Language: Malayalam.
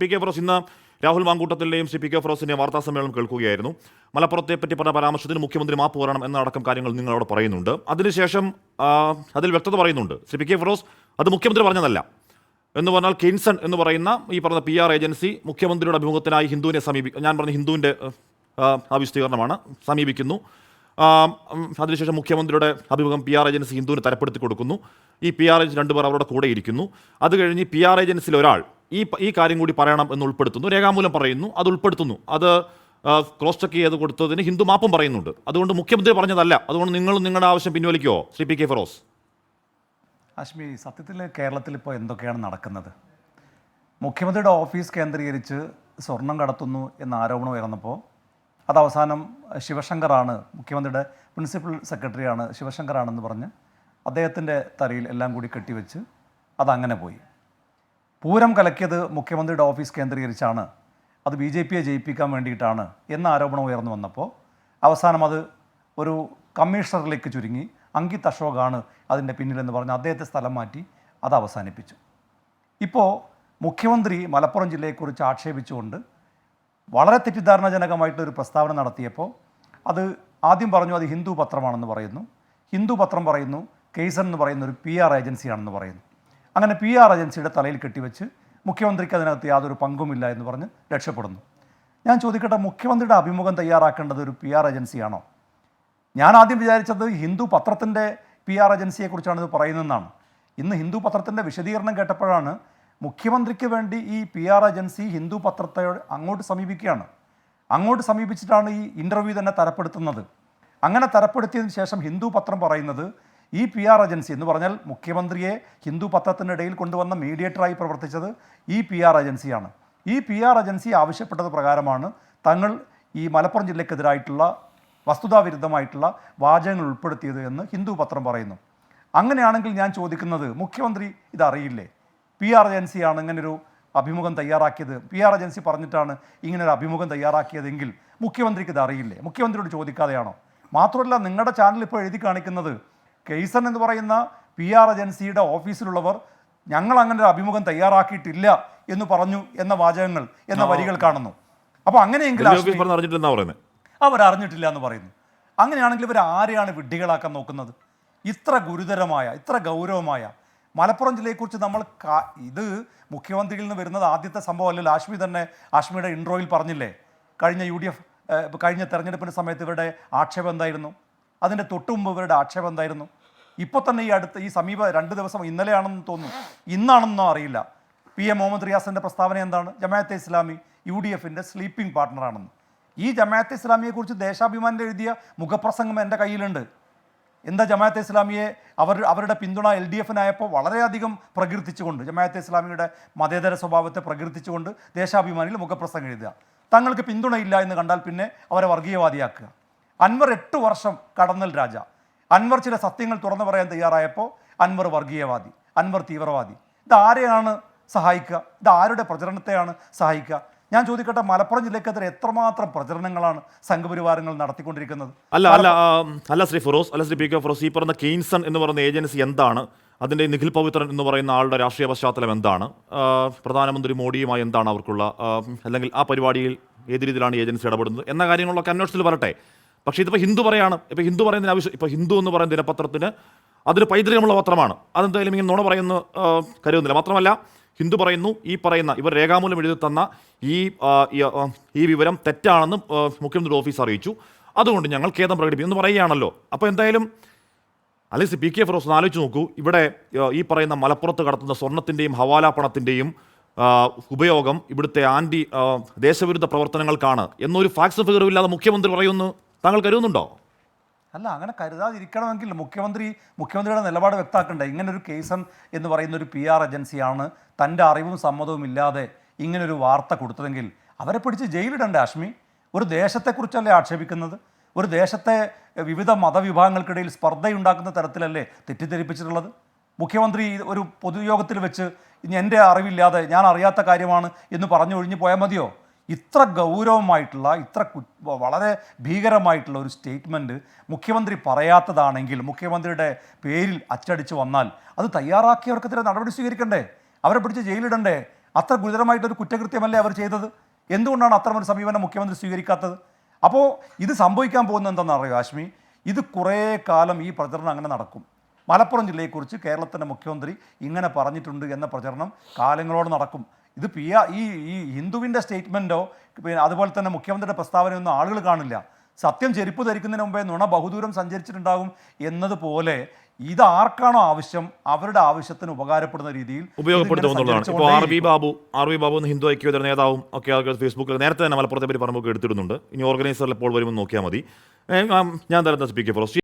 പി കെ ഫിറോസ് ഇന്ന് രാഹുൽ മാങ്കൂട്ടത്തിൻ്റെയും ശ്രീ പി കെ ഫിറോസിൻ്റെയും വാർത്താ സമ്മേളനം കേൾക്കുകയായിരുന്നു. മലപ്പുറത്തെ പറ്റി പറഞ്ഞ പരാമർശത്തിന് മുഖ്യമന്ത്രി മാപ്പ് പറയണം എന്നടക്കം കാര്യങ്ങൾ നിങ്ങളോട് പറയുന്നുണ്ട്. അതിനുശേഷം അതിൽ വ്യക്തത പറയുന്നുണ്ട്. ശ്രീ പി കെ ഫിറോസ് അത് മുഖ്യമന്ത്രി പറഞ്ഞതല്ല എന്ന് പറഞ്ഞാൽ കെയ്ൻസൺ എന്ന് പറയുന്ന ഈ പറഞ്ഞ PR ഏജൻസി മുഖ്യമന്ത്രിയുടെ അഭിമുഖത്തിനായി ഹിന്ദുവിനെ ഞാൻ പറഞ്ഞ ഹിന്ദുവിൻ്റെ ആ വിശദീകരണമാണ് സമീപിക്കുന്നു. അതിനുശേഷം മുഖ്യമന്ത്രിയുടെ അഭിമുഖം PR ഏജൻസി ഹിന്ദുവിന് തരപ്പെടുത്തി കൊടുക്കുന്നു. ഈ PR ഏജൻസി രണ്ടുപേർ അവരുടെ കൂടെ ഇരിക്കുന്നു. അത് കഴിഞ്ഞ് PR ഏജൻസിയിൽ ഒരാൾ ഈ കാര്യം കൂടി പറയണം എന്ന് ഉൾപ്പെടുത്തുന്നു. രേഖാമൂലം പറയുന്നു, അത് ഉൾപ്പെടുത്തുന്നു. അത് ക്രോസ് ചെക്ക് ചെയ്ത് കൊടുത്തതിന് ഹിന്ദു മാപ്പും പറയുന്നുണ്ട്. അതുകൊണ്ട് മുഖ്യമന്ത്രി പറഞ്ഞതല്ല. അതുകൊണ്ട് നിങ്ങളും നിങ്ങളുടെ ആവശ്യം പിൻവലിക്കുമോ ശ്രീ പി കെ ഫിറോസ്? അശ്മി, സത്യത്തിൽ കേരളത്തിൽ ഇപ്പോൾ എന്തൊക്കെയാണ് നടക്കുന്നത്? മുഖ്യമന്ത്രിയുടെ ഓഫീസ് കേന്ദ്രീകരിച്ച് സ്വർണം കടത്തുന്നു എന്ന ആരോപണം ഉയർന്നപ്പോൾ അത് അവസാനം ശിവശങ്കറാണ്, മുഖ്യമന്ത്രിയുടെ പ്രിൻസിപ്പൽ സെക്രട്ടറിയാണ് ശിവശങ്കറാണെന്ന് പറഞ്ഞ് അദ്ദേഹത്തിൻ്റെ തലയിൽ എല്ലാം കൂടി കെട്ടിവെച്ച് അതങ്ങനെ പോയി. പൂരം കലക്കിയത് മുഖ്യമന്ത്രിയുടെ ഓഫീസ് കേന്ദ്രീകരിച്ചാണ്, അത് BJPയെ ജയിപ്പിക്കാൻ വേണ്ടിയിട്ടാണ് എന്ന ആരോപണം ഉയർന്നു വന്നപ്പോൾ അവസാനം അത് ഒരു കമ്മീഷണറിലേക്ക് ചുരുങ്ങി. അങ്കിത് അശോകാണ് അതിൻ്റെ പിന്നിലെന്ന് പറഞ്ഞ് അദ്ദേഹത്തെ സ്ഥലം മാറ്റി അത് അവസാനിപ്പിച്ചു. ഇപ്പോൾ മുഖ്യമന്ത്രി മലപ്പുറം ജില്ലയെക്കുറിച്ച് ആക്ഷേപിച്ചുകൊണ്ട് വളരെ തെറ്റിദ്ധാരണജനകമായിട്ടൊരു പ്രസ്താവന നടത്തിയപ്പോൾ അത് ആദ്യം പറഞ്ഞു അത് ഹിന്ദു പത്രമാണെന്ന് പറയുന്നു. ഹിന്ദു പത്രം പറയുന്നു കെയ്സൺ എന്ന് പറയുന്ന ഒരു PR ഏജൻസിയാണെന്ന് പറയുന്നു. അങ്ങനെ PR ഏജൻസിയുടെ തലയിൽ കെട്ടിവെച്ച് മുഖ്യമന്ത്രിക്ക് അതിനകത്ത് യാതൊരു പങ്കുമില്ല എന്ന് പറഞ്ഞ് രക്ഷപ്പെടുന്നു. ഞാൻ ചോദിക്കട്ടെ, മുഖ്യമന്ത്രിയുടെ അഭിമുഖം തയ്യാറാക്കേണ്ടത് ഒരു PR ഏജൻസിയാണോ? ഞാൻ ആദ്യം വിചാരിച്ചത് ഹിന്ദു പത്രത്തിൻ്റെ PR ഏജൻസിയെക്കുറിച്ചാണ് ഇത് പറയുന്നതെന്നാണ്. ഇന്ന് ഹിന്ദു പത്രത്തിൻ്റെ വിശദീകരണം കേട്ടപ്പോഴാണ് മുഖ്യമന്ത്രിക്ക് വേണ്ടി ഈ PR ഏജൻസി ഹിന്ദു പത്രത്തെ അങ്ങോട്ട് സമീപിക്കുകയാണ്. അങ്ങോട്ട് സമീപിച്ചിട്ടാണ് ഈ ഇൻ്റർവ്യൂ തന്നെ തരപ്പെടുത്തുന്നത്. അങ്ങനെ തരപ്പെടുത്തിയതിന് ശേഷം ഹിന്ദു പത്രം പറയുന്നത് ഈ PR ഏജൻസി എന്ന് പറഞ്ഞാൽ മുഖ്യമന്ത്രിയെ ഹിന്ദു പത്രത്തിനിടയിൽ കൊണ്ടുവന്ന മീഡിയേറ്ററായി പ്രവർത്തിച്ചത് ഈ PR ഏജൻസിയാണ്. ഈ PR ഏജൻസി ആവശ്യപ്പെട്ടത് പ്രകാരമാണ് തങ്ങൾ ഈ മലപ്പുറം ജില്ലക്കെതിരായിട്ടുള്ള വസ്തുതാവിരുദ്ധമായിട്ടുള്ള വാചകങ്ങൾ ഉൾപ്പെടുത്തിയത് എന്ന് ഹിന്ദു പത്രം പറയുന്നു. അങ്ങനെയാണെങ്കിൽ ഞാൻ ചോദിക്കുന്നത്, മുഖ്യമന്ത്രി ഇതറിയില്ലേ? PR ഏജൻസിയാണ് ഇങ്ങനൊരു അഭിമുഖം തയ്യാറാക്കിയത്, PR ഏജൻസി പറഞ്ഞിട്ടാണ് ഇങ്ങനൊരു അഭിമുഖം തയ്യാറാക്കിയതെങ്കിൽ മുഖ്യമന്ത്രിക്ക് ഇത് അറിയില്ലേ? മുഖ്യമന്ത്രിയോട് ചോദിക്കാതെയാണോ? മാത്രമല്ല, നിങ്ങളുടെ ചാനൽ ഇപ്പോൾ എഴുതി കാണിക്കുന്നത് കെയ്സൺ എന്ന് പറയുന്ന PR ഏജൻസിയുടെ ഓഫീസിലുള്ളവർ ഞങ്ങൾ അങ്ങനെ ഒരു അഭിമുഖം തയ്യാറാക്കിയിട്ടില്ല എന്ന് പറഞ്ഞു എന്ന വാചകങ്ങൾ എന്ന വരികൾ കാണുന്നു. അപ്പോൾ അങ്ങനെയെങ്കിൽ അവർ അറിഞ്ഞിട്ടില്ല എന്ന് പറയുന്നു. അങ്ങനെയാണെങ്കിൽ ഇവർ ആരെയാണ് വിഡ്ഢികളാക്കാൻ നോക്കുന്നത്? ഇത്ര ഗുരുതരമായ, ഇത്ര ഗൗരവമായ മലപ്പുറം ജില്ലയെക്കുറിച്ച് നമ്മൾ ഇത് മുഖ്യമന്ത്രിയിൽ നിന്ന് വരുന്നത് ആദ്യത്തെ സംഭവമല്ലല്ലോ. ആഷ്മിയുടെ ഇൻട്രോയിൽ പറഞ്ഞില്ലേ, കഴിഞ്ഞ UDF കഴിഞ്ഞ തെരഞ്ഞെടുപ്പിൻ്റെ സമയത്ത് ഇവരുടെ ആക്ഷേപം എന്തായിരുന്നു? അതിൻ്റെ തൊട്ടുമുമ്പ് ഇവരുടെ ആക്ഷേപം എന്തായിരുന്നു? ഇപ്പോൾ തന്നെ ഈ സമീപ 2 ദിവസം, ഇന്നലെയാണെന്ന് തോന്നുന്നു, ഇന്നാണെന്നോ അറിയില്ല, PM മുഹമ്മദ് റിയാസിൻ്റെ പ്രസ്താവന എന്താണ്? ജമാഅത്തെ ഇസ്ലാമി UDFൻ്റെ സ്ലീപ്പിംഗ് പാർട്ട്ണറാണെന്ന്. ഈ ജമാഅത്തെ ഇസ്ലാമിയെക്കുറിച്ച് ദേശാഭിമാനിൽ എഴുതിയ മുഖപ്രസംഗം എൻ്റെ കയ്യിലുണ്ട്. എന്താ ജമാഅത്തെ ഇസ്ലാമിയെ അവരുടെ പിന്തുണ LDFനായപ്പോൾ വളരെയധികം പ്രകീർത്തിച്ചുകൊണ്ട്, ജമാഅത്തെ ഇസ്ലാമിയുടെ മതേതര സ്വഭാവത്തെ പ്രകീർത്തിച്ചുകൊണ്ട് ദേശാഭിമാനിയിൽ മുഖപ്രസംഗം എഴുതുക. തങ്ങൾക്ക് പിന്തുണയില്ല എന്ന് കണ്ടാൽ പിന്നെ അവരെ വർഗീയവാദിയാക്കുക. അൻവർ 8 വർഷം കടന്നൽ രാജ. അൻവർ ചില സത്യങ്ങൾ തുറന്നു പറയാൻ തയ്യാറായപ്പോൾ അൻവർ വർഗീയവാദി, അൻവർ തീവ്രവാദി. ഇതാരെയാണ് സഹായിക്കുക? ഇത് ആരുടെ പ്രചരണത്തെയാണ് സഹായിക്കുക? ഞാൻ ചോദിക്കട്ടെ, മലപ്പുറം ജില്ലക്കെതിരെ എത്രമാത്രം പ്രചരണങ്ങളാണ് സംഘപരിവാരങ്ങൾ നടത്തിക്കൊണ്ടിരിക്കുന്നത്? അല്ല ശ്രീ പി കെ ഫിറോസ്, ഈ പറഞ്ഞ കെയ്ൻസൺ എന്ന് പറയുന്ന ഏജൻസി എന്താണ്? അതിൻ്റെ നിഖിൽ പവിത്രൻ എന്ന് പറയുന്ന ആളുടെ രാഷ്ട്രീയ പശ്ചാത്തലം എന്താണ്? പ്രധാനമന്ത്രി മോഡിയുമായി എന്താണ് അവർക്കുള്ള, അല്ലെങ്കിൽ ആ പരിപാടിയിൽ ഏത് രീതിയിലാണ് ഏജൻസി ഇടപെടുന്നത് എന്ന കാര്യങ്ങളൊക്കെ അന്വേഷണത്തിൽ വരട്ടെ. പക്ഷേ ഇതിപ്പോൾ ഹിന്ദു പറയാണ്. ഇപ്പോൾ ഹിന്ദു പറയുന്നതിന് ആവശ്യം, ഇപ്പോൾ ഹിന്ദു എന്ന് പറയുന്ന ദിനപത്രത്തിന് അതൊരു പൈതൃകമുള്ള പത്രമാണ്. അതെന്തായാലും ഇങ്ങനെ നുണ പറയുന്ന കരുതുന്നില്ല. മാത്രമല്ല, ഹിന്ദു പറയുന്നു ഇവർ രേഖാമൂലം എഴുതി തന്ന ഈ വിവരം തെറ്റാണെന്ന് മുഖ്യമന്ത്രി ഓഫീസ് അറിയിച്ചു, അതുകൊണ്ട് ഞങ്ങൾ ഖേദം പ്രകടിപ്പിക്കുന്നു എന്ന് പറയുകയാണല്ലോ. അപ്പോൾ എന്തായാലും അല്ലെങ്കിൽ പി കെ ഫിറോസ് ഒന്ന് ആലോചിച്ച് നോക്കൂ, ഇവിടെ ഈ പറയുന്ന മലപ്പുറത്ത് കടത്തുന്ന സ്വർണത്തിൻ്റെയും ഹവാല പണത്തിൻ്റെയും ഉപയോഗം ഇവിടുത്തെ ദേശവിരുദ്ധ പ്രവർത്തനങ്ങൾക്കാണ് എന്നൊരു ഫാക്സ് ഫിഗറും ഇല്ലാതെ മുഖ്യമന്ത്രി പറയുന്നു. താങ്കൾ കരുതുന്നുണ്ടോ? അല്ല, അങ്ങനെ കരുതാതിരിക്കണമെങ്കിൽ മുഖ്യമന്ത്രിയുടെ നിലപാട് വ്യക്തമാക്കണ്ടേ? ഇങ്ങനൊരു കെയ്സൺ എന്ന് പറയുന്ന ഒരു PR ഏജൻസിയാണ് തൻ്റെ അറിവും സമ്മതവും ഇല്ലാതെ ഇങ്ങനൊരു വാർത്ത കൊടുത്തതെങ്കിൽ അവരെ പിടിച്ച് ജയിലിടണ്ടേ? ആഷ്മി, ഒരു ദേശത്തെക്കുറിച്ചല്ലേ ആക്ഷേപിക്കുന്നത്? ഒരു ദേശത്തെ വിവിധ മതവിഭാഗങ്ങൾക്കിടയിൽ സ്പർദ്ധയുണ്ടാക്കുന്ന തരത്തിലല്ലേ തെറ്റിദ്ധരിപ്പിച്ചിട്ടുള്ളത്? മുഖ്യമന്ത്രി ഒരു പൊതുയോഗത്തിൽ വെച്ച് എൻ്റെ അറിവില്ലാതെ, ഞാൻ അറിയാത്ത കാര്യമാണ് എന്ന് പറഞ്ഞൊഴിഞ്ഞു പോയാൽ മതിയോ? ഇത്ര ഗൗരവമായിട്ടുള്ള, വളരെ ഭീകരമായിട്ടുള്ള ഒരു സ്റ്റേറ്റ്മെൻറ്റ് മുഖ്യമന്ത്രി പറയാത്തതാണെങ്കിൽ, മുഖ്യമന്ത്രിയുടെ പേരിൽ അച്ചടിച്ച് വന്നാൽ അത് തയ്യാറാക്കിയവർക്കെതിരെ നടപടി സ്വീകരിക്കണ്ടേ? അവരെ പിടിച്ച് ജയിലിടണ്ടേ? അത്ര ഗുരുതരമായിട്ടൊരു കുറ്റകൃത്യമല്ലേ അവർ ചെയ്തത്? എന്തുകൊണ്ടാണ് അത്തരമൊരു സമീപനം മുഖ്യമന്ത്രി സ്വീകരിക്കാത്തത്? അപ്പോൾ ഇത് സംഭവിക്കാൻ പോകുന്നത് എന്താണെന്ന് അറിയോ ഹാഷ്മി? ഇത് കുറേ കാലം ഈ പ്രചരണം അങ്ങനെ നടക്കും. മലപ്പുറം ജില്ലയെക്കുറിച്ച് കേരളത്തിൻ്റെ മുഖ്യമന്ത്രി ഇങ്ങനെ പറഞ്ഞിട്ടുണ്ട് എന്ന പ്രചരണം കാലങ്ങളോട് നടക്കും. ഇത് ഈ ഹിന്ദുവിൻ്റെ സ്റ്റേറ്റ്മെൻറ്റോ പിന്നെ അതുപോലെ തന്നെ മുഖ്യമന്ത്രിയുടെ പ്രസ്താവനയൊന്നും ആളുകൾ കാണില്ല. സത്യം ചെരുപ്പ് ധരിക്കുന്നതിന് മുമ്പേ നുണ ബഹുദൂരം സഞ്ചരിച്ചിട്ടുണ്ടാകും എന്നതുപോലെ ഇത് ആർക്കാണോ ആവശ്യം അവരുടെ ആവശ്യത്തിന് ഉപകാരപ്പെടുന്ന രീതിയിൽ ഉപയോഗപ്പെടുത്തുമെന്നുള്ളതാണ്. ഇപ്പോൾ ആർ വി ബാബു എന്ന ഹിന്ദു ഐക്യവേദിയുടെ നേതാവും ഒക്കെ ഫേസ്ബുക്കിൽ നേരത്തെ തന്നെ മലപ്പുറത്തെ പറ്റി പറയുമ്പോൾ എടുത്തിടുന്നുണ്ട്. ഇനി ഓർഗനൈസറിൽ എപ്പോൾ വരുമെന്ന് നോക്കിയാൽ മതി. ഞാൻ തരുന്ന പി കെ ഫിറോസ്